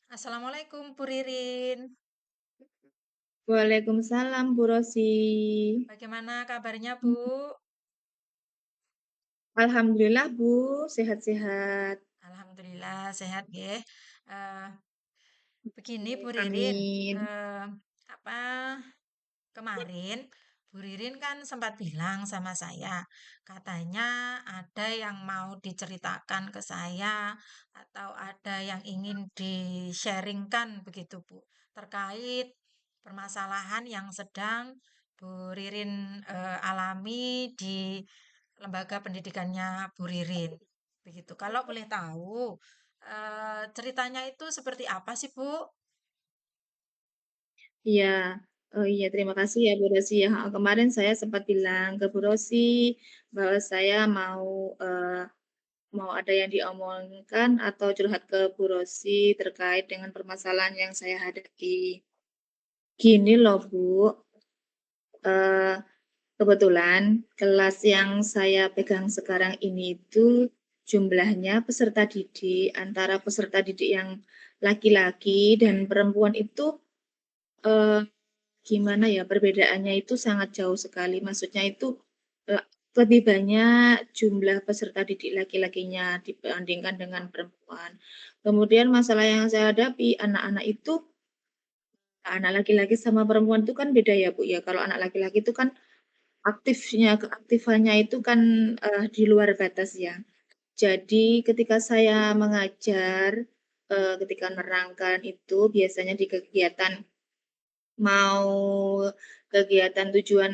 Assalamualaikum Bu Ririn. Waalaikumsalam Bu Rosi. Bagaimana kabarnya Bu? Hmm, Alhamdulillah Bu, sehat-sehat. Alhamdulillah sehat nggih. Eh, Begini Bu Ririn, Amin. eh, apa kemarin Bu Ririn kan sempat bilang sama saya, katanya ada yang mau diceritakan ke saya atau ada yang ingin di-sharingkan begitu Bu, terkait permasalahan yang sedang Bu Ririn alami di lembaga pendidikannya Bu Ririn. Begitu. Kalau boleh tahu, ceritanya itu seperti apa sih Bu? Iya, oh iya terima kasih ya Bu Rosi ya. Kemarin saya sempat bilang ke Bu Rosi bahwa saya mau ada yang diomongkan atau curhat ke Bu Rosi terkait dengan permasalahan yang saya hadapi. Gini loh Bu, eh, kebetulan kelas yang saya pegang sekarang ini itu jumlahnya peserta didik antara peserta didik yang laki-laki dan perempuan itu eh, gimana ya perbedaannya itu sangat jauh sekali. Maksudnya itu eh, lebih banyak jumlah peserta didik laki-lakinya dibandingkan dengan perempuan. Kemudian masalah yang saya hadapi anak-anak itu anak laki-laki sama perempuan itu kan beda ya Bu ya. Kalau anak laki-laki itu kan keaktifannya itu kan, di luar batas ya. Jadi ketika saya mengajar, ketika menerangkan itu biasanya di kegiatan mau kegiatan tujuan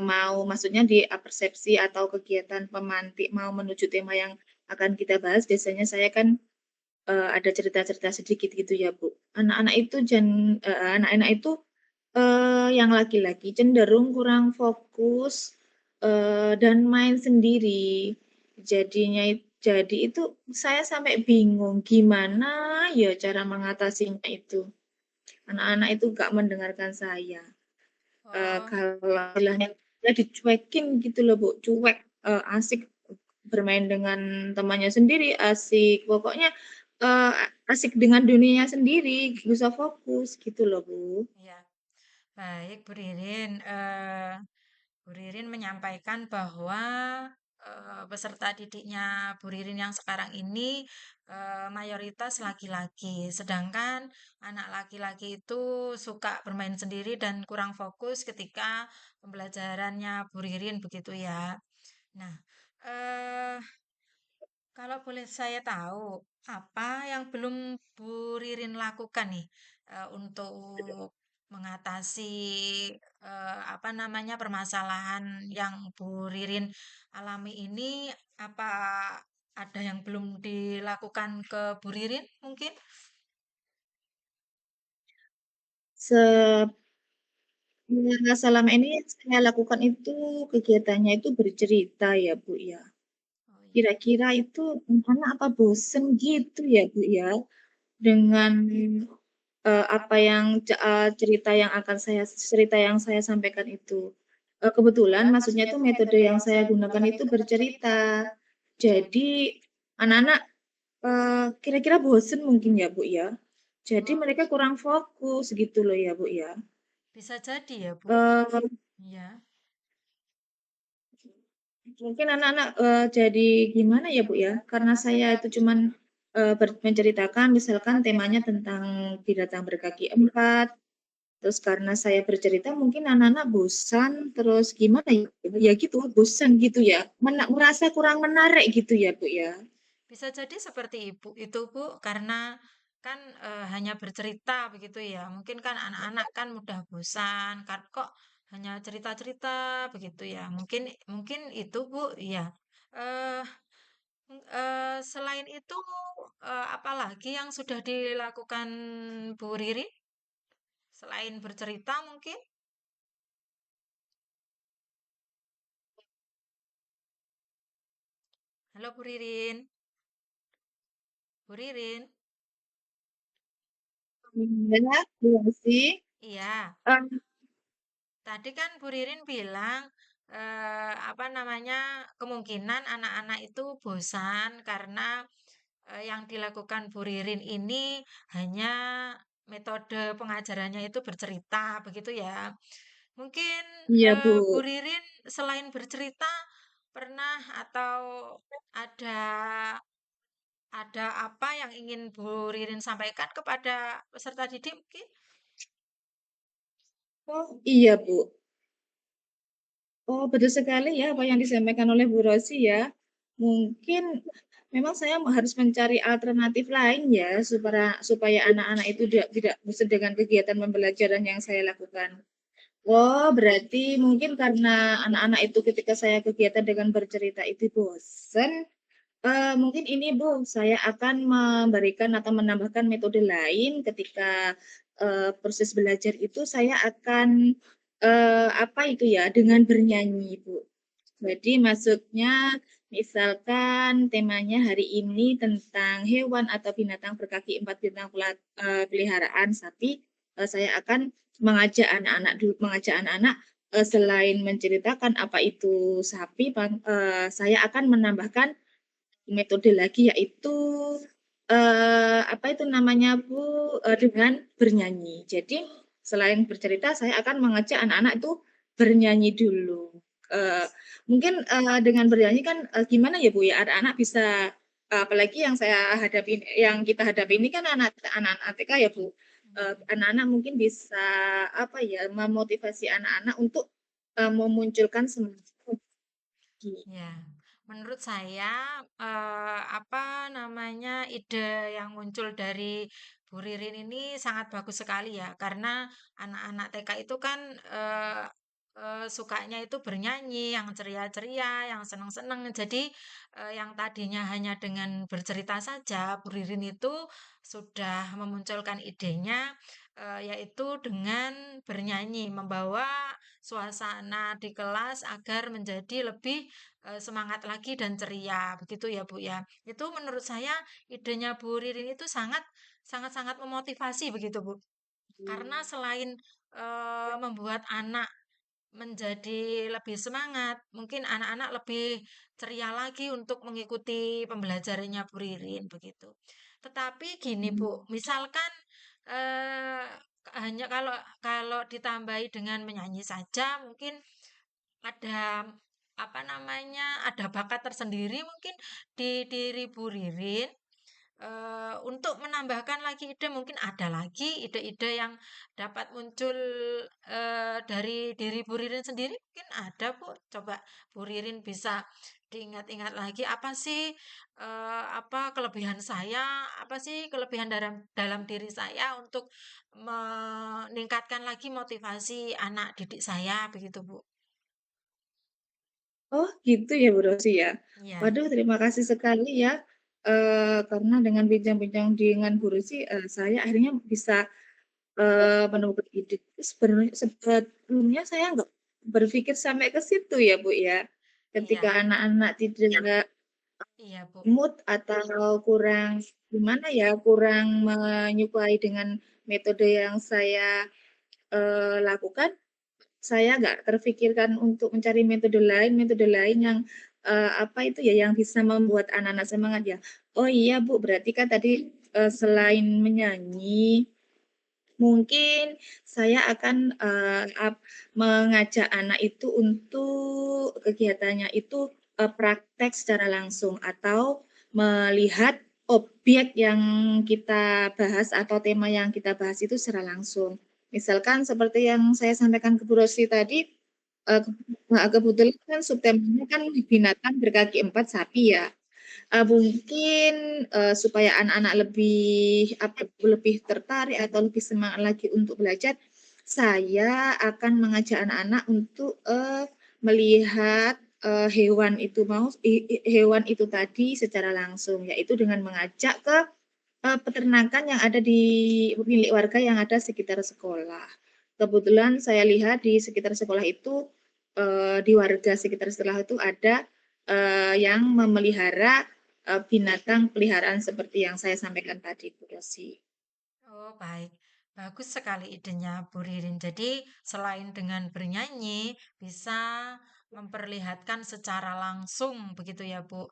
mau maksudnya di persepsi atau kegiatan pemantik mau menuju tema yang akan kita bahas, biasanya saya kan, ada cerita-cerita sedikit gitu ya, Bu. Anak-anak itu yang laki-laki cenderung kurang fokus, dan main sendiri. Jadi itu saya sampai bingung gimana ya cara mengatasinya itu. Anak-anak itu nggak mendengarkan saya. Oh, Kalau istilahnya ya dicuekin gitu loh, Bu, cuek, asik bermain dengan temannya sendiri, asik pokoknya, eee, asik dengan dunianya sendiri, nggak bisa fokus gitu loh, Bu. iya. Baik, Bu Ririn. Bu Ririn menyampaikan bahwa peserta didiknya Bu Ririn yang sekarang ini mayoritas laki-laki, sedangkan anak laki-laki itu suka bermain sendiri dan kurang fokus ketika pembelajarannya Bu Ririn begitu ya. Nah, eh, kalau boleh saya tahu, apa yang belum Bu Ririn lakukan nih untuk mengatasi apa namanya permasalahan yang Bu Ririn alami ini? Apa ada yang belum dilakukan ke Bu Ririn mungkin? Se Selama ini yang saya lakukan itu kegiatannya itu bercerita ya, Bu, ya. Oh iya. Kira-kira itu anak apa bosen gitu ya, Bu, ya, dengan, apa yang cerita yang saya sampaikan itu. Kebetulan maksudnya itu metode yang saya gunakan itu bercerita. Jadi anak-anak, kira-kira bosen mungkin ya, Bu, ya. Jadi Oh, mereka kurang fokus gitu loh ya, Bu, ya. bisa jadi ya, Bu. Eee Iya. Mungkin anak-anak, jadi gimana ya, Bu, ya, karena saya itu cuman, menceritakan misalkan temanya tentang binatang berkaki 4, terus karena saya bercerita mungkin anak-anak bosan, terus gimana ya, ya gitu, bosan gitu ya, merasa kurang menarik gitu ya, Bu, ya? Bisa jadi seperti ibu itu Bu, karena kan hanya bercerita begitu ya. Mungkin kan anak-anak kan mudah bosan, kan kok hanya cerita-cerita begitu ya. Mungkin mungkin itu Bu, ya. Eh Selain itu apalagi yang sudah dilakukan Bu Riri selain bercerita mungkin? Halo Bu Ririn, Bu Ririn. Ya, iya sih, Iya. mmm, Tadi kan Bu Ririn bilang, apa namanya, kemungkinan anak-anak itu bosan karena yang dilakukan Bu Ririn ini hanya metode pengajarannya itu bercerita, begitu ya. Mungkin Iya, Bu. Bu Ririn selain bercerita pernah atau ada ada apa yang ingin Bu Ririn sampaikan kepada peserta didik mungkin? Oh, iya, Bu. Oh, betul sekali ya apa yang disampaikan oleh Bu Rosi ya. Mungkin memang saya harus mencari alternatif lain ya supaya supaya anak-anak itu tidak bosan dengan kegiatan pembelajaran yang saya lakukan. Oh, berarti mungkin karena anak-anak itu ketika saya kegiatan dengan bercerita itu bosan. Mungkin ini Bu, saya akan memberikan atau menambahkan metode lain ketika proses belajar itu saya akan apa itu ya dengan bernyanyi Bu. Jadi maksudnya misalkan temanya hari ini tentang hewan atau binatang berkaki empat binatang peliharaan sapi, saya akan mengajak anak-anak selain menceritakan apa itu sapi, saya akan menambahkan metode lagi yaitu apa itu namanya Bu dengan bernyanyi. Jadi selain bercerita saya akan mengajak anak-anak itu bernyanyi dulu. Eh, Mungkin dengan bernyanyi kan gimana ya Bu ya anak-anak bisa apalagi yang saya hadapi yang kita hadapi ini kan anak-anak TK ya Bu. Anak-anak mungkin bisa apa ya memotivasi anak-anak untuk memunculkan semangat. Ya, menurut saya apa namanya ide yang muncul dari Bu Ririn ini sangat bagus sekali ya, karena anak-anak TK itu kan eh, sukanya itu bernyanyi, yang ceria-ceria, yang seneng-seneng. Jadi yang tadinya hanya dengan bercerita saja, Bu Ririn itu sudah memunculkan idenya, yaitu dengan bernyanyi, membawa suasana di kelas agar menjadi lebih semangat lagi dan ceria begitu ya Bu ya. Itu menurut saya idenya Bu Ririn itu sangat sangat sangat memotivasi begitu Bu. Karena selain membuat anak menjadi lebih semangat, mungkin anak-anak lebih ceria lagi untuk mengikuti pembelajarannya Bu Ririn begitu. Tetapi gini Bu, misalkan eh, hanya kalau kalau ditambahi dengan menyanyi saja mungkin ada apa namanya, ada bakat tersendiri mungkin di diri Bu Ririn untuk menambahkan lagi ide mungkin ada lagi ide-ide yang dapat muncul dari diri Bu Ririn sendiri mungkin ada Bu. Coba Bu Ririn bisa diingat-ingat lagi apa sih apa kelebihan saya, apa sih kelebihan dalam dalam diri saya untuk meningkatkan lagi motivasi anak didik saya begitu Bu. Oh, gitu ya Bu Rosi ya. Iya. Waduh, terima kasih sekali ya. Karena dengan bincang-bincang dengan Bu Rosi, saya akhirnya bisa menemukan ide. Sebenarnya sebelumnya saya nggak berpikir sampai ke situ ya Bu ya. Ketika Iya, anak-anak tidak iya Bu. mood atau kurang gimana ya, kurang menyukai dengan metode yang saya lakukan, saya nggak terfikirkan untuk mencari metode lain yang apa itu ya, yang bisa membuat anak-anak semangat ya. Oh iya Bu, berarti kan tadi selain menyanyi, mungkin saya akan mengajak anak itu untuk kegiatannya itu praktek secara langsung atau melihat objek yang kita bahas atau tema yang kita bahas itu secara langsung. Misalkan seperti yang saya sampaikan ke Bu Rosi tadi, kebetulan kan subtemanya kan binatang berkaki empat sapi ya. Mungkin supaya anak-anak lebih apa lebih tertarik atau lebih semangat lagi untuk belajar, saya akan mengajak anak-anak untuk melihat hewan itu hewan itu tadi secara langsung, yaitu dengan mengajak ke peternakan yang ada di milik warga yang ada sekitar sekolah. Kebetulan saya lihat di sekitar sekolah itu di warga sekitar sekolah itu ada yang memelihara binatang peliharaan seperti yang saya sampaikan tadi, Bu Rosi. Oh, baik. Bagus sekali idenya Bu Ririn. Jadi, selain dengan bernyanyi, bisa memperlihatkan secara langsung begitu ya Bu.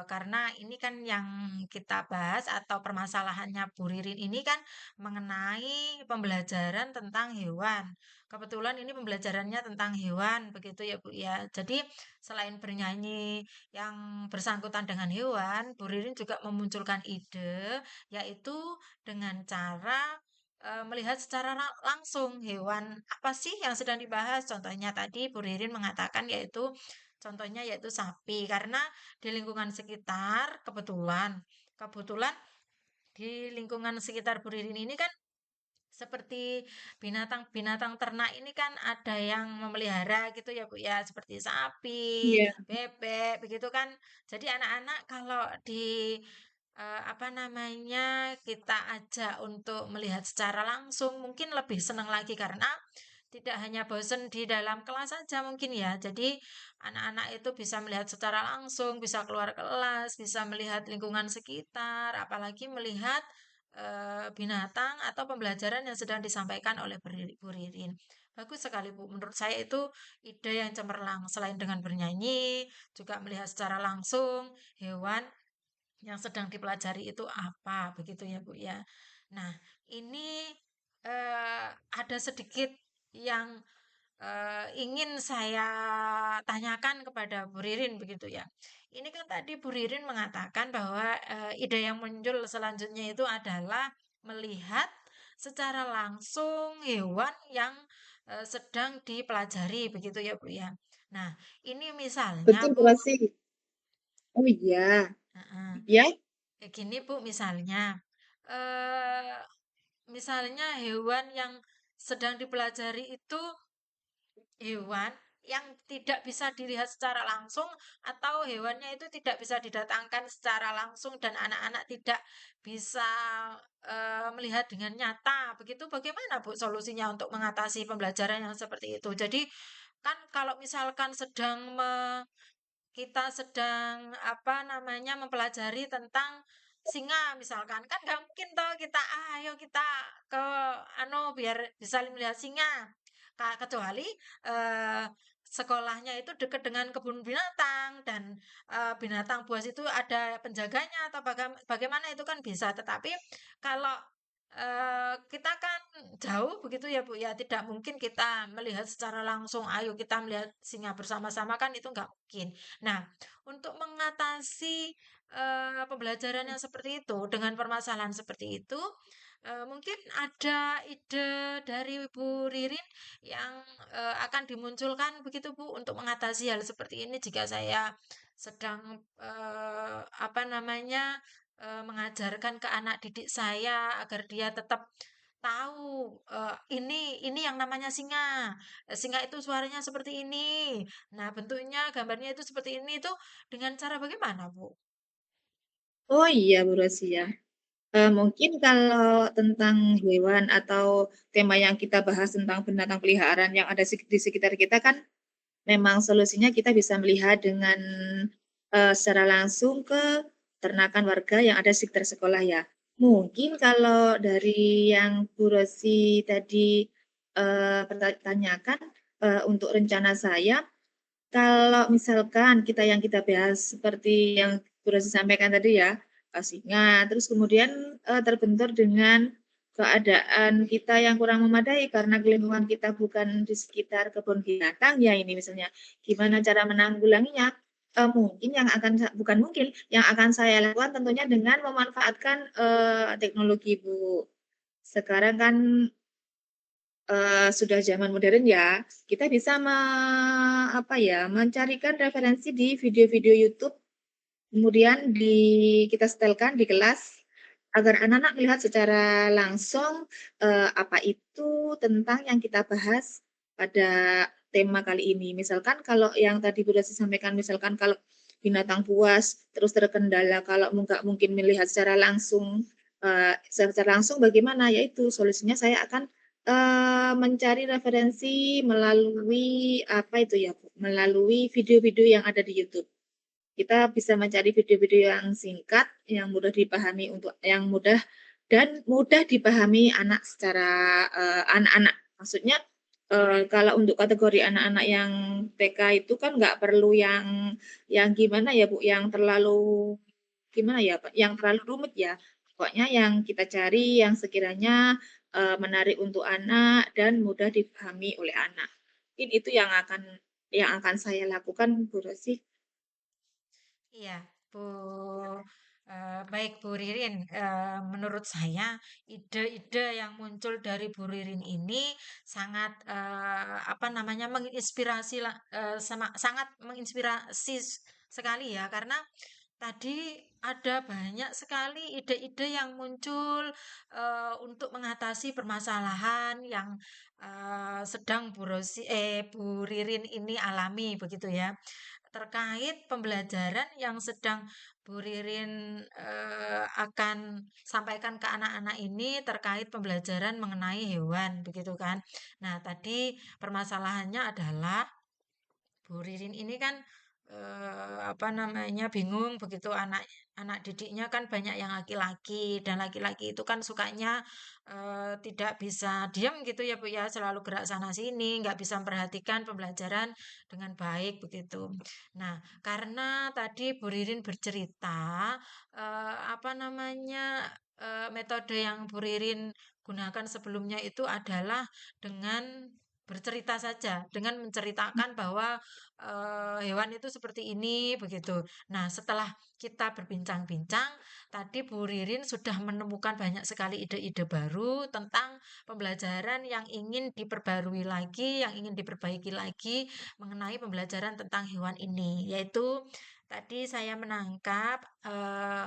Karena ini kan yang kita bahas atau permasalahannya Bu Ririn ini kan mengenai pembelajaran tentang hewan. Kebetulan ini pembelajarannya tentang hewan begitu ya Bu ya. Jadi selain bernyanyi yang bersangkutan dengan hewan, Bu Ririn juga memunculkan ide yaitu dengan cara melihat secara langsung hewan apa sih yang sedang dibahas. Contohnya tadi Bu Ririn mengatakan yaitu contohnya yaitu sapi karena di lingkungan sekitar kebetulan di lingkungan sekitar Bu Ririn ini kan seperti binatang-binatang ternak ini kan ada yang memelihara gitu ya Bu ya, seperti sapi, Iya, bebek, begitu kan. Jadi anak-anak kalau di apa namanya kita ajak untuk melihat secara langsung mungkin lebih senang lagi karena tidak hanya bosen di dalam kelas saja mungkin ya. Jadi anak-anak itu bisa melihat secara langsung, bisa keluar kelas, bisa melihat lingkungan sekitar, apalagi melihat binatang atau pembelajaran yang sedang disampaikan oleh Bu Ririn. Bagus sekali Bu. Menurut saya itu ide yang cemerlang. Selain dengan bernyanyi, juga melihat secara langsung hewan yang sedang dipelajari itu apa, begitu ya Bu ya. Nah, ini ada sedikit yang ingin saya tanyakan kepada Bu Ririn begitu ya. Ini kan tadi Bu Ririn mengatakan bahwa ide yang muncul selanjutnya itu adalah melihat secara langsung hewan yang sedang dipelajari begitu ya Bu ya. Nah, ini misalnya betul Bu Bu, Rosi. Oh iya, heeh, ya. kayak gini Bu misalnya, eh misalnya hewan yang sedang dipelajari itu hewan yang tidak bisa dilihat secara langsung atau hewannya itu tidak bisa didatangkan secara langsung dan anak-anak tidak bisa melihat dengan nyata. Begitu bagaimana Bu solusinya untuk mengatasi pembelajaran yang seperti itu? Jadi kan kalau misalkan kita sedang apa namanya mempelajari tentang singa misalkan kan nggak mungkin toh kita ayo kita ke biar bisa melihat singa. Kecuali sekolahnya itu dekat dengan kebun binatang dan binatang buas itu ada penjaganya atau bagaimana itu kan bisa. Tetapi kalau kita kan jauh begitu ya Bu ya, tidak mungkin kita melihat secara langsung. Ayo kita melihat singa bersama-sama kan itu nggak mungkin. Nah, untuk mengatasi pembelajaran yang seperti itu dengan permasalahan seperti itu, mungkin ada ide dari Bu Ririn yang akan dimunculkan begitu Bu untuk mengatasi hal seperti ini jika saya sedang apa namanya mengajarkan ke anak didik saya agar dia tetap tahu ini yang namanya singa. Singa itu suaranya seperti ini. Nah, bentuknya, gambarnya itu seperti ini itu dengan cara bagaimana, Bu? Oh iya Bu Rosi ya. Mungkin kalau tentang hewan atau tema yang kita bahas tentang binatang peliharaan yang ada di sekitar kita kan memang solusinya kita bisa melihat dengan secara langsung ke ternakan warga yang ada di sekitar sekolah ya. Mungkin kalau dari yang Bu Rosi tadi pertanyakan untuk rencana saya, kalau misalkan kita bahas seperti yang Bu Rosi sampaikan tadi ya, singa, terus kemudian terbentur dengan keadaan kita yang kurang memadai karena lingkungan kita bukan di sekitar kebun binatang ya ini misalnya, gimana cara menanggulanginya? Mungkin yang akan bukan mungkin, yang akan saya lakukan tentunya dengan memanfaatkan teknologi Bu. Sekarang kan sudah zaman modern ya, kita bisa apa ya, mencarikan referensi di video-video YouTube, kemudian kita setelkan di kelas agar anak-anak melihat secara langsung apa itu tentang yang kita bahas pada tema kali ini. Misalkan kalau yang tadi Bu Desi sampaikan, misalkan kalau binatang buas terus terkendala kalau nggak mungkin melihat secara langsung bagaimana? Yaitu solusinya saya akan mencari referensi melalui apa itu ya, Bu, melalui video-video yang ada di YouTube. Kita bisa mencari video-video yang singkat, yang mudah dipahami yang mudah dipahami anak secara anak-anak. Maksudnya Kalau untuk kategori anak-anak yang TK itu kan nggak perlu yang gimana ya, Bu, yang terlalu gimana ya, Pak, yang terlalu rumit ya. Pokoknya yang kita cari yang sekiranya, menarik untuk anak dan mudah dipahami oleh anak. Mungkin itu yang akan saya lakukan, Bu Rosi. Iya, Bu, baik Bu Ririn. Menurut saya ide-ide yang muncul dari Bu Ririn ini sangat apa namanya menginspirasi sangat menginspirasi sekali ya karena tadi ada banyak sekali ide-ide yang muncul untuk mengatasi permasalahan yang sedang Bu Ririn ini alami begitu ya terkait pembelajaran yang sedang Bu Ririn akan sampaikan ke anak-anak ini terkait pembelajaran mengenai hewan, begitu kan? Nah, tadi permasalahannya adalah Bu Ririn ini kan apa namanya bingung begitu anak didiknya kan banyak yang laki-laki dan laki-laki itu kan sukanya tidak bisa diam gitu ya Bu ya selalu gerak sana sini nggak bisa memperhatikan pembelajaran dengan baik begitu. Nah karena tadi Bu Ririn bercerita apa namanya metode yang Bu Ririn gunakan sebelumnya itu adalah dengan bercerita saja dengan menceritakan bahwa hewan itu seperti ini begitu. Nah, setelah kita berbincang-bincang, tadi Bu Ririn sudah menemukan banyak sekali ide-ide baru tentang pembelajaran yang ingin diperbarui lagi, yang ingin diperbaiki lagi mengenai pembelajaran tentang hewan ini, yaitu tadi saya menangkap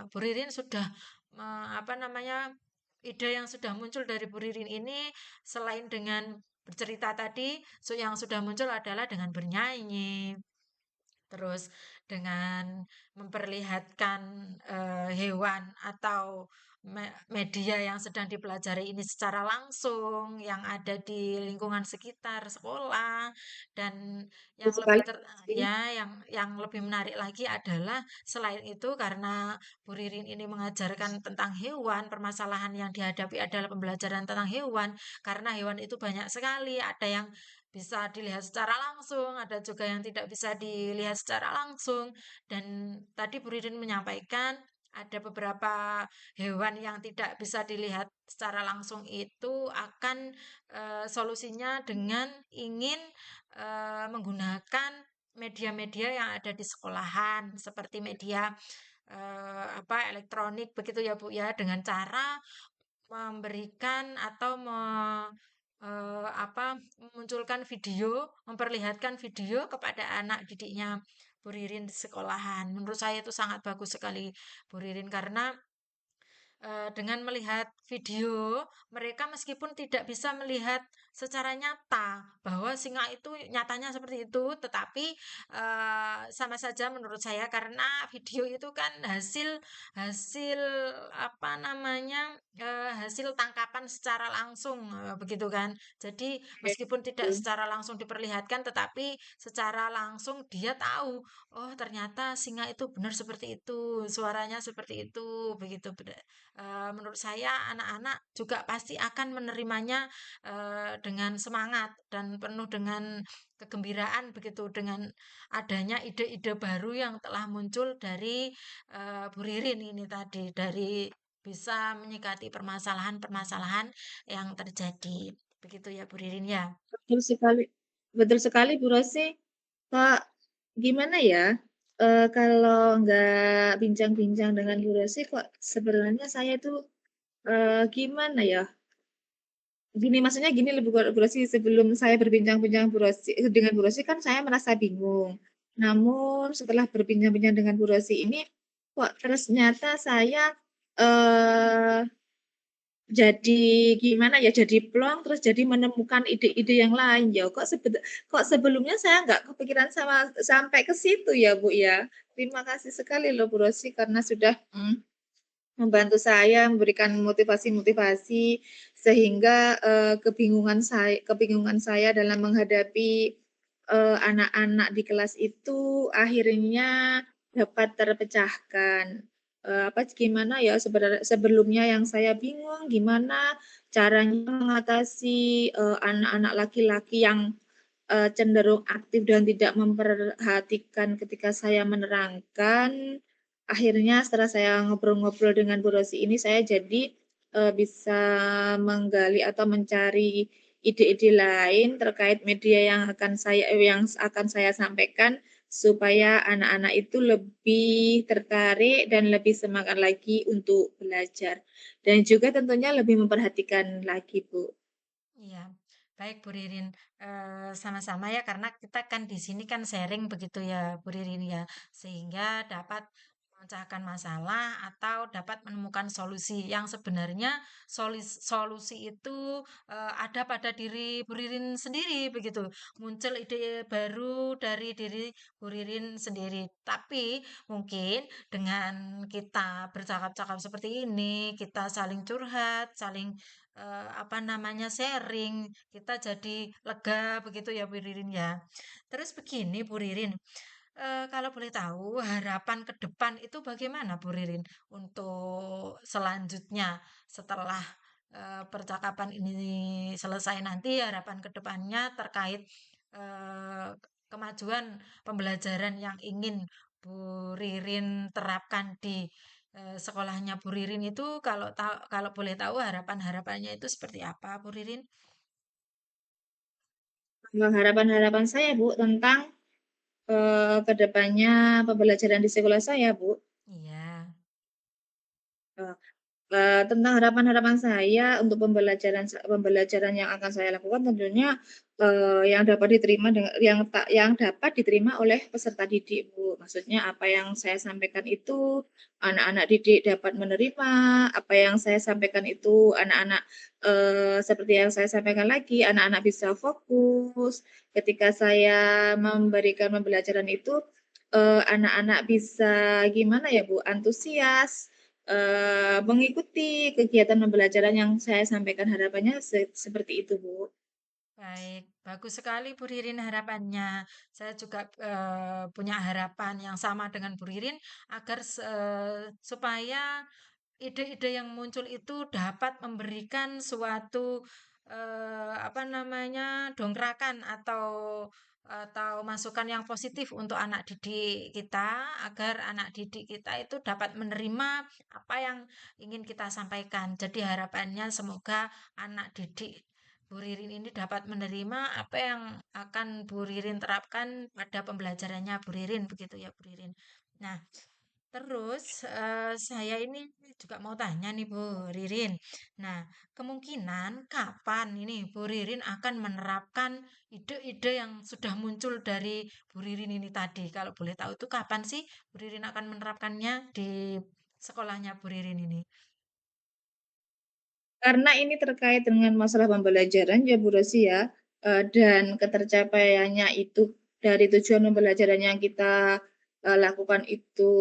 Bu Ririn sudah apa namanya ide yang sudah muncul dari Bu Ririn ini selain dengan bercerita tadi, yang sudah muncul adalah dengan bernyanyi, terus dengan memperlihatkan hewan atau media yang sedang dipelajari ini secara langsung yang ada di lingkungan sekitar sekolah dan Betul yang sekali, lebih Bu Rosi. ya yang lebih menarik lagi adalah selain itu karena Bu Ririn ini mengajarkan tentang hewan, permasalahan yang dihadapi adalah pembelajaran tentang hewan karena hewan itu banyak sekali, ada yang bisa dilihat secara langsung, ada juga yang tidak bisa dilihat secara langsung. Dan tadi Bu Ririn menyampaikan ada beberapa hewan yang tidak bisa dilihat secara langsung itu akan solusinya dengan ingin menggunakan media-media yang ada di sekolahan seperti media apa elektronik begitu ya Bu ya dengan cara memberikan atau apa, memunculkan video, memperlihatkan video kepada anak didiknya Bu Ririn di sekolahan. Menurut saya itu sangat bagus sekali Bu Ririn karena dengan melihat video, mereka meskipun tidak bisa melihat secara nyata bahwa singa itu nyatanya seperti itu, tetapi sama saja menurut saya karena video itu kan hasil hasil apa namanya hasil tangkapan secara langsung begitu kan. Jadi Oke, meskipun tidak betul. secara langsung diperlihatkan, tetapi secara langsung dia tahu, oh ternyata singa itu benar seperti itu, suaranya seperti itu, begitu. Menurut saya anak-anak juga pasti akan menerimanya dengan semangat dan penuh dengan kegembiraan begitu dengan adanya ide-ide baru yang telah muncul dari Bu Ririn ini tadi dari bisa menyikapi permasalahan-permasalahan yang terjadi. Begitu ya Bu Ririn ya. Betul sekali, betul sekali, Bu Rosi. Kak, gimana ya, kalau nggak bincang-bincang dengan Bu Rosi kok sebenarnya saya itu, gimana ya, gini, maksudnya gini loh Bu Rosi, sebelum saya berbincang-bincang dengan Bu Rosi kan saya merasa bingung. Namun setelah berbincang-bincang dengan Bu Rosi ini, kok ternyata saya, eee jadi gimana ya, jadi plong, terus jadi menemukan ide-ide yang lain ya, kok sebelumnya saya nggak kepikiran sampai ke situ ya, Bu, ya. Terima kasih sekali loh Bu Rosi karena sudah, membantu saya, memberikan motivasi-motivasi sehingga, kebingungan saya dalam menghadapi, anak-anak di kelas itu akhirnya dapat terpecahkan. gimana ya sebenarnya sebelumnya yang saya bingung gimana caranya mengatasi, anak-anak laki-laki yang, cenderung aktif dan tidak memperhatikan ketika saya menerangkan. Akhirnya setelah saya ngobrol-ngobrol dengan Bu Rosi ini saya jadi, bisa menggali atau mencari ide-ide lain terkait media yang akan saya sampaikan supaya anak-anak itu lebih tertarik dan lebih semangat lagi untuk belajar, dan juga tentunya lebih memperhatikan lagi, Bu. Iya, baik Bu Ririn. Sama-sama ya, karena kita kan di sini kan sharing begitu ya Bu Ririn ya, sehingga dapat memecahkan masalah atau dapat menemukan solusi yang sebenarnya solusi itu ada pada diri Bu Ririn sendiri begitu. Muncul ide baru dari diri Bu Ririn sendiri. Tapi mungkin dengan kita bercakap-cakap seperti ini, kita saling curhat, saling apa namanya sharing, kita jadi lega begitu ya Bu Ririn ya. Terus begini Bu Ririn, kalau boleh tahu harapan ke depan itu bagaimana Bu Ririn untuk selanjutnya setelah percakapan ini selesai nanti harapan ke depannya terkait eh, kemajuan pembelajaran yang ingin Bu Ririn terapkan di sekolahnya Bu Ririn itu kalau boleh tahu harapan-harapannya itu seperti apa Bu Ririn? Harapan-harapan saya, Bu, tentang, ke depannya pembelajaran di sekolah saya, Bu. Iya. Eee tentang harapan-harapan saya untuk pembelajaran yang akan saya lakukan tentunya, yang dapat diterima yang dapat diterima oleh peserta didik, Bu. Maksudnya apa yang saya sampaikan itu anak-anak didik dapat menerima, apa yang saya sampaikan itu seperti yang saya sampaikan lagi, anak-anak bisa fokus. Ketika saya memberikan pembelajaran itu, anak-anak bisa gimana ya, Bu, antusias, mengikuti kegiatan pembelajaran yang saya sampaikan harapannya seperti itu, Bu. Baik, bagus sekali Bu Ririn harapannya. Saya juga punya harapan yang sama dengan Bu Ririn agar supaya ide-ide yang muncul itu dapat memberikan suatu apa namanya dongkrakan atau masukan yang positif untuk anak didik kita agar anak didik kita itu dapat menerima apa yang ingin kita sampaikan. Jadi harapannya semoga anak didik Bu Ririn ini dapat menerima apa yang akan Bu Ririn terapkan pada pembelajarannya Bu Ririn begitu ya Bu Ririn. Nah, terus saya ini juga mau tanya nih Bu Ririn. Nah, kemungkinan kapan ini Bu Ririn akan menerapkan ide-ide yang sudah muncul dari Bu Ririn ini tadi? Kalau boleh tahu itu kapan sih Bu Ririn akan menerapkannya di sekolahnya Bu Ririn ini? Karena ini terkait dengan masalah pembelajaran ya, Bu Rosi ya, dan ketercapaiannya itu dari tujuan pembelajaran yang kita, lakukan itu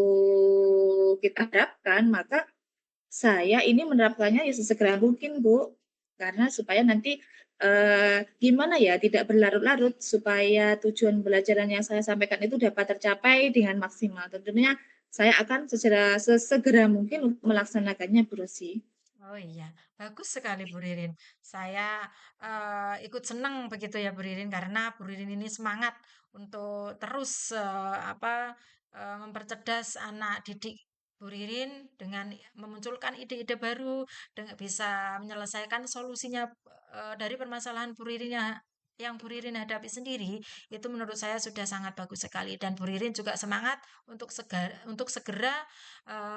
kita harapkan, maka saya ini menerapkannya ya sesegera mungkin, Bu. Karena supaya nanti, gimana ya, tidak berlarut-larut supaya tujuan pembelajaran yang saya sampaikan itu dapat tercapai dengan maksimal. Tentunya saya akan sesegera mungkin untuk melaksanakannya, Bu Rosi. Oh iya, bagus sekali Bu Ririn. Saya ikut senang begitu ya Bu Ririn karena Bu Ririn ini semangat untuk terus mempercerdas anak didik Bu Ririn dengan memunculkan ide-ide baru dengan bisa menyelesaikan solusinya dari permasalahan Bu Ririn yang Bu Ririn hadapi sendiri itu menurut saya sudah sangat bagus sekali dan Bu Ririn juga semangat untuk segera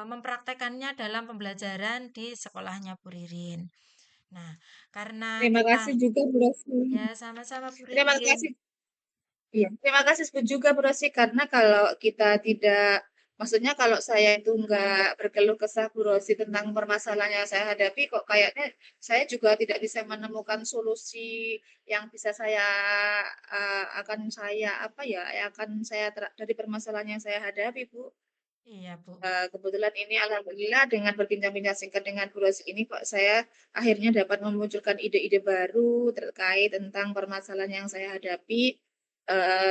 mempraktekannya dalam pembelajaran di sekolahnya Bu Ririn. Nah, karena Terima kita kasih juga, Bu Rosi. ya sama-sama Bu Terima Ririn. kasih. Iya, terima kasih juga Bu Rosi, karena kalau kita tidak, maksudnya kalau saya itu nggak berkeluh kesah Bu Rosi tentang permasalahan yang saya hadapi, kok kayaknya saya juga tidak bisa menemukan solusi yang bisa apa ya, akan saya dari permasalahan yang saya hadapi, Bu. Iya, Bu. Kebetulan ini alhamdulillah dengan berbincang-bincang singkat dengan Bu Rosi ini kok saya akhirnya dapat memunculkan ide-ide baru terkait tentang permasalahan yang saya hadapi,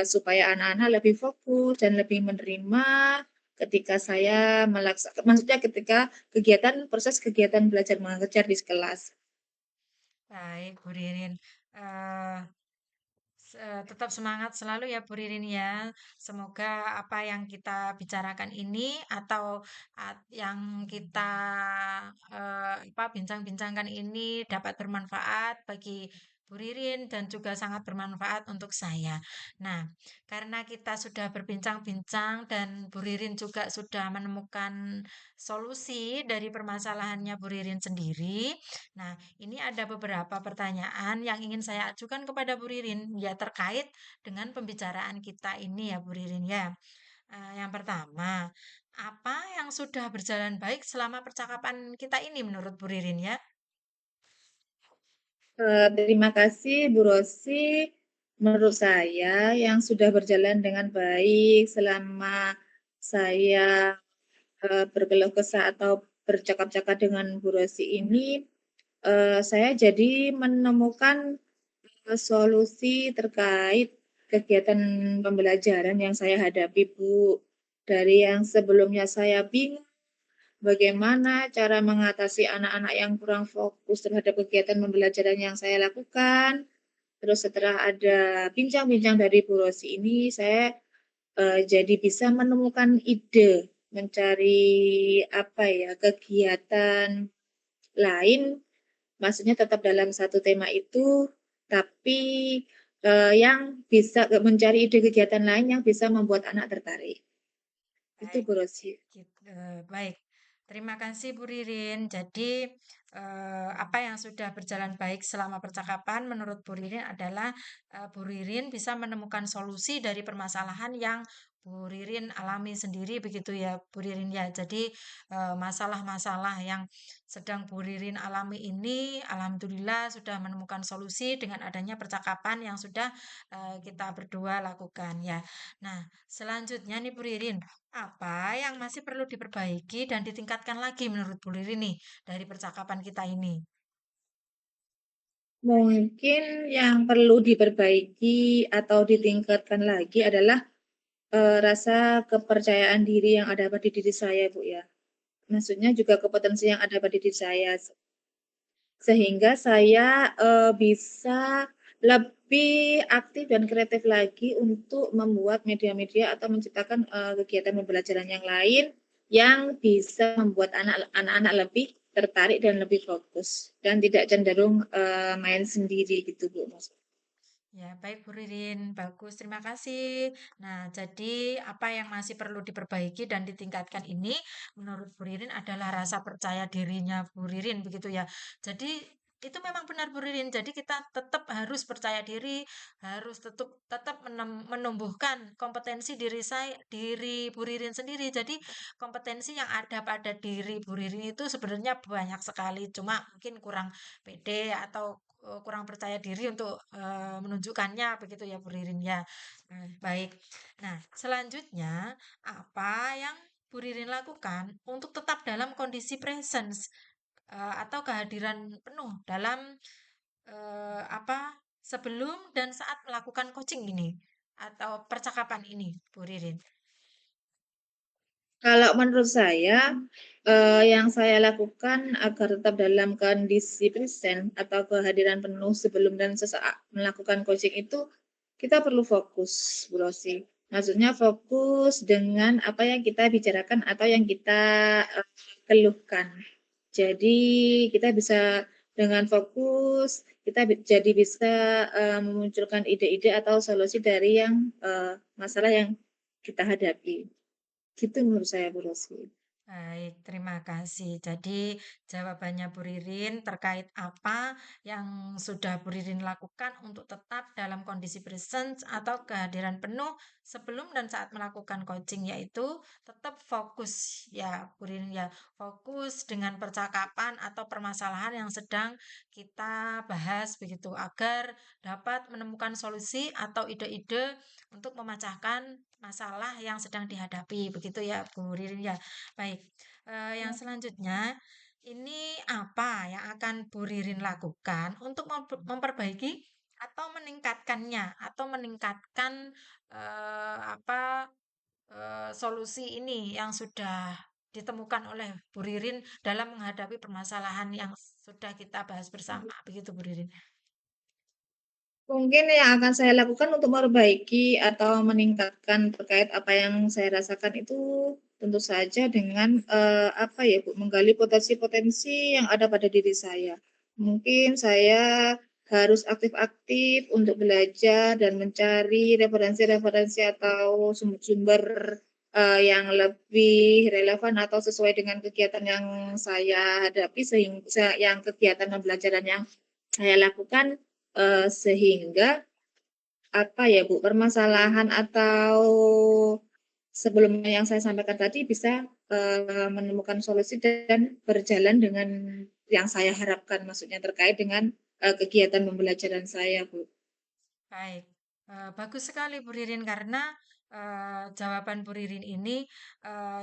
supaya anak-anak lebih fokus dan lebih menerima ketika saya maksudnya ketika proses kegiatan belajar mengajar di kelas. Baik, Bu Ririn. Eh, Tetap semangat selalu ya Bu Ririn ya. Semoga apa yang kita bicarakan ini atau yang kita apa bincang-bincangkan ini dapat bermanfaat bagi Bu Ririn dan juga sangat bermanfaat untuk saya. Nah, karena kita sudah berbincang-bincang dan Bu Ririn juga sudah menemukan solusi dari permasalahannya Bu Ririn sendiri. Nah, ini ada beberapa pertanyaan yang ingin saya ajukan kepada Bu Ririn, ya terkait dengan pembicaraan kita ini ya Bu Ririn ya. Yang pertama, apa yang sudah berjalan baik selama percakapan kita ini menurut Bu Ririn ya? Terima kasih Bu Rosi. Menurut saya yang sudah berjalan dengan baik selama saya berkeluh kesah atau bercakap-cakap dengan Bu Rosi ini, saya jadi menemukan solusi terkait kegiatan pembelajaran yang saya hadapi, Bu. Dari yang sebelumnya saya bingung bagaimana cara mengatasi anak-anak yang kurang fokus terhadap kegiatan pembelajaran yang saya lakukan. Terus setelah ada bincang-bincang dari Bu Rosi ini, saya jadi bisa menemukan ide mencari apa ya kegiatan lain, maksudnya tetap dalam satu tema itu, tapi yang bisa mencari ide kegiatan lain yang bisa membuat anak tertarik. Itu Baik, Bu Rosi. baik. Terima kasih Bu Ririn. Jadi, apa yang sudah berjalan baik selama percakapan menurut Bu Ririn adalah Bu Ririn bisa menemukan solusi dari permasalahan yang Bu Ririn alami sendiri begitu ya Bu Ririn ya. Jadi, masalah-masalah yang sedang Bu Ririn alami ini alhamdulillah sudah menemukan solusi dengan adanya percakapan yang sudah kita berdua lakukan ya. Nah, selanjutnya nih Bu Ririn, apa yang masih perlu diperbaiki dan ditingkatkan lagi menurut Bu Riri nih dari percakapan kita ini? Mungkin yang perlu diperbaiki atau ditingkatkan lagi adalah rasa kepercayaan diri yang ada pada diri saya, Bu ya. Maksudnya juga kompetensi yang ada pada diri saya. Sehingga saya bisa lebih aktif dan kreatif lagi untuk membuat media-media atau menciptakan kegiatan pembelajaran yang lain yang bisa membuat anak-anak lebih tertarik dan lebih fokus dan tidak cenderung main sendiri gitu Bu. Ya, baik Bu Ririn, bagus, terima kasih. Nah, jadi apa yang masih perlu diperbaiki dan ditingkatkan ini menurut Bu Ririn adalah rasa percaya dirinya Bu Ririn begitu ya. Jadi itu memang benar Bu Ririn. Jadi kita tetap harus percaya diri, harus tetap menumbuhkan kompetensi diri Bu Ririn sendiri. Jadi kompetensi yang ada pada diri Bu Ririn itu sebenarnya banyak sekali, cuma mungkin kurang pede atau kurang percaya diri untuk menunjukkannya begitu ya Bu Ririn ya. Baik. Nah, selanjutnya apa yang Bu Ririn lakukan untuk tetap dalam kondisi presence atau kehadiran penuh dalam apa sebelum dan saat melakukan coaching ini atau percakapan ini, Bu Ririn? Kalau menurut saya, yang saya lakukan agar tetap dalam kondisi present atau kehadiran penuh sebelum dan sesaat melakukan coaching itu, kita perlu fokus, Bu Rosi. Maksudnya fokus dengan apa yang kita bicarakan atau yang kita keluhkan. Jadi kita bisa dengan fokus, kita jadi bisa memunculkan ide-ide atau solusi dari yang masalah yang kita hadapi. Gitu menurut saya, Bu Rosi. Baik, terima kasih. Jadi, jawabannya Bu Ririn terkait apa yang sudah Bu Ririn lakukan untuk tetap dalam kondisi presence atau kehadiran penuh sebelum dan saat melakukan coaching, yaitu tetap fokus ya, Bu Ririn ya, fokus dengan percakapan atau permasalahan yang sedang kita bahas begitu agar dapat menemukan solusi atau ide-ide untuk memecahkan masalah yang sedang dihadapi, begitu ya, Bu Ririn ya. Baik, yang selanjutnya ini apa yang akan Bu Ririn lakukan untuk memperbaiki atau meningkatkannya atau meningkatkan apa solusi ini yang sudah ditemukan oleh Bu Ririn dalam menghadapi permasalahan yang sudah kita bahas bersama, begitu Bu Ririn? Mungkin yang akan saya lakukan untuk memperbaiki atau meningkatkan terkait apa yang saya rasakan itu tentu saja dengan apa ya Bu, menggali potensi-potensi yang ada pada diri saya. Mungkin saya harus aktif-aktif untuk belajar dan mencari referensi-referensi atau sumber-sumber yang lebih relevan atau sesuai dengan kegiatan yang saya hadapi sehingga yang kegiatan pembelajaran yang saya lakukan sehingga apa ya Bu, permasalahan atau sebelumnya yang saya sampaikan tadi bisa menemukan solusi dan berjalan dengan yang saya harapkan, maksudnya terkait dengan kegiatan pembelajaran saya, Bu. Baik, bagus sekali Bu Ririn karena jawaban Bu Ririn ini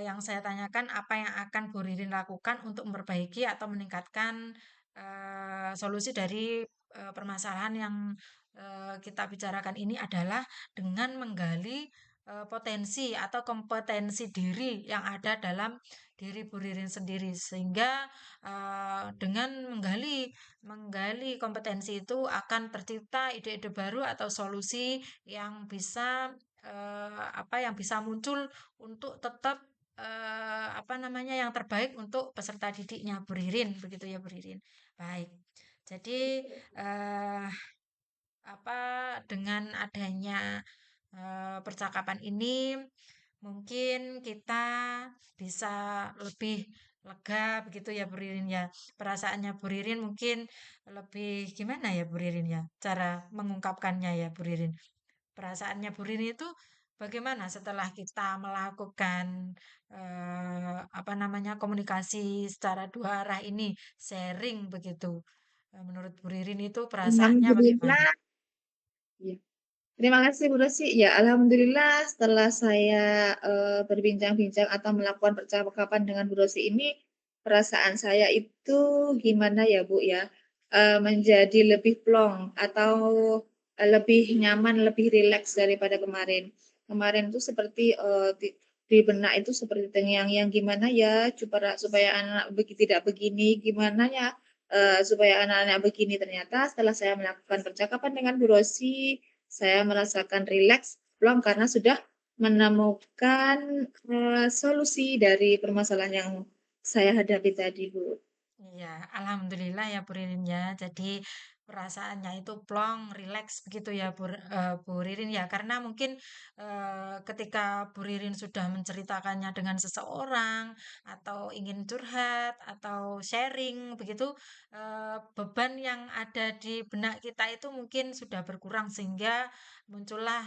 yang saya tanyakan apa yang akan Bu Ririn lakukan untuk memperbaiki atau meningkatkan solusi dari permasalahan yang kita bicarakan ini adalah dengan menggali potensi atau kompetensi diri yang ada dalam diri Bu Ririn sendiri sehingga dengan menggali kompetensi itu akan tercipta ide-ide baru atau solusi yang bisa yang bisa muncul untuk tetap apa namanya yang terbaik untuk peserta didiknya Bu Ririn begitu ya Bu Ririn. Baik. Jadi eh, apa dengan adanya percakapan ini mungkin kita bisa lebih lega begitu ya Bu Ririn ya. Perasaannya Bu Ririn mungkin lebih gimana ya Bu Ririn ya cara mengungkapkannya ya Bu Ririn. Perasaannya Bu Ririn itu bagaimana setelah kita melakukan apa namanya komunikasi secara dua arah ini sharing begitu. Menurut Bu Ririn itu perasaannya bagaimana? Alhamdulillah. Ya. Terima kasih Bu Rosi. Ya, alhamdulillah setelah saya berbincang-bincang atau melakukan percakapan dengan Bu Rosi ini, perasaan saya itu gimana ya Bu ya, menjadi lebih plong atau lebih nyaman, lebih rileks daripada kemarin. Kemarin itu seperti di benak itu seperti yang gimana ya supaya anak tidak begini, gimana ya supaya anak-anak begini. Ternyata setelah saya melakukan percakapan dengan Bu Rosi, saya merasakan rileks, plong karena sudah menemukan solusi dari permasalahan yang saya hadapi tadi, Bu. Iya, alhamdulillah ya Bu Ririn ya. Jadi perasaannya itu plong, rileks begitu ya Bu Ririn ya. Karena mungkin ketika Bu Ririn sudah menceritakannya dengan seseorang atau ingin curhat atau sharing begitu, beban yang ada di benak kita itu mungkin sudah berkurang sehingga muncullah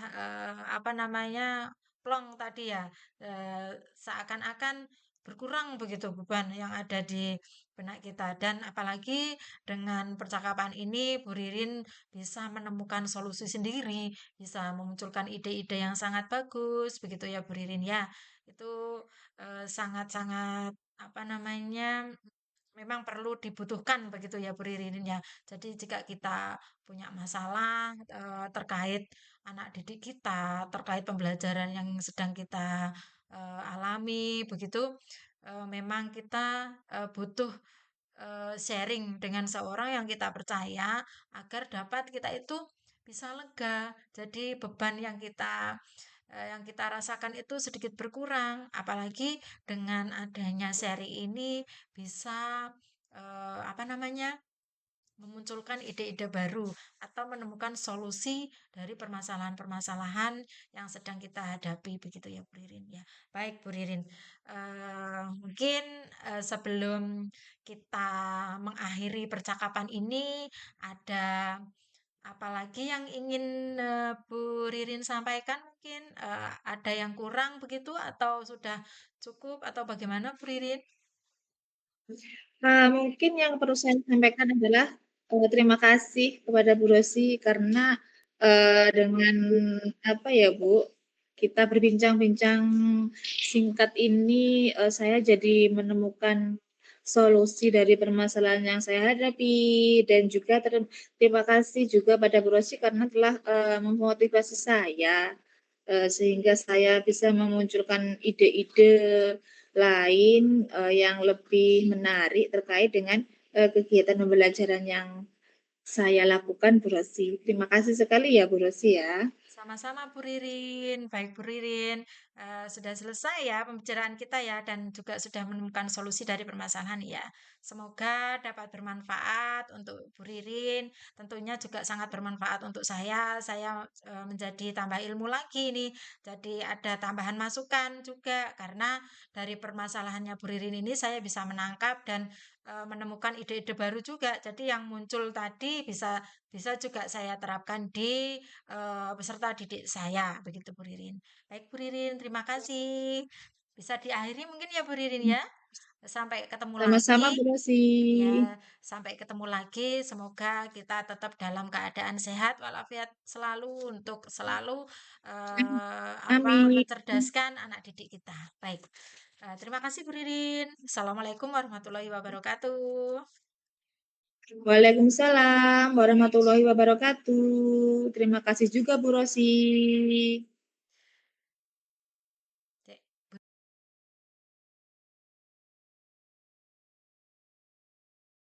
apa namanya plong tadi ya. Seakan-akan berkurang begitu beban yang ada di benak kita dan apalagi dengan percakapan ini Bu Ririn bisa menemukan solusi sendiri, bisa memunculkan ide-ide yang sangat bagus begitu ya Bu Ririn ya. Itu sangat-sangat apa namanya memang perlu dibutuhkan begitu ya Bu Ririn ya. Jadi jika kita punya masalah terkait anak didik kita, terkait pembelajaran yang sedang kita alami begitu, memang kita butuh sharing dengan seorang yang kita percaya agar dapat kita itu bisa lega. Jadi beban yang kita rasakan itu sedikit berkurang. Apalagi dengan adanya sharing ini bisa apa namanya? Memunculkan ide-ide baru atau menemukan solusi dari permasalahan-permasalahan yang sedang kita hadapi begitu ya Bu Ririn ya. Baik Bu Ririn, mungkin sebelum kita mengakhiri percakapan ini ada apalagi yang ingin Bu Ririn sampaikan mungkin ada yang kurang begitu atau sudah cukup atau bagaimana Bu Ririn? Nah, mungkin yang perlu saya sampaikan adalah terima kasih kepada Bu Rosi karena dengan apa ya Bu, kita berbincang-bincang singkat ini, saya jadi menemukan solusi dari permasalahan yang saya hadapi dan juga terima kasih juga pada Bu Rosi karena telah memotivasi saya sehingga saya bisa memunculkan ide-ide lain, yang lebih menarik terkait dengan, kegiatan pembelajaran yang saya lakukan, Bu Rosi. Terima kasih sekali ya, Bu Rosi ya. Sama-sama Bu Ririn, baik Bu Ririn. Sudah selesai ya pembicaraan kita ya dan juga sudah menemukan solusi dari permasalahan ya. Semoga dapat bermanfaat untuk Bu Ririn, tentunya juga sangat bermanfaat untuk saya. Saya menjadi tambah ilmu lagi nih. Jadi ada tambahan masukan juga karena dari permasalahannya Bu Ririn ini saya bisa menangkap dan menemukan ide-ide baru juga. Jadi yang muncul tadi bisa bisa juga saya terapkan di peserta didik saya, begitu Bu Ririn. Baik Bu Ririn, terima kasih. Bisa diakhiri mungkin ya Bu Ririn ya. Sampai ketemu Sama-sama, lagi. Bu Rosi. Ya, sampai ketemu lagi. Semoga kita tetap dalam keadaan sehat walafiat selalu untuk selalu Amin. mencerdaskan anak didik kita. Baik. Terima kasih Bu Ririn. Assalamualaikum warahmatullahi wabarakatuh. Waalaikumsalam warahmatullahi wabarakatuh. Terima kasih juga Bu Rosi.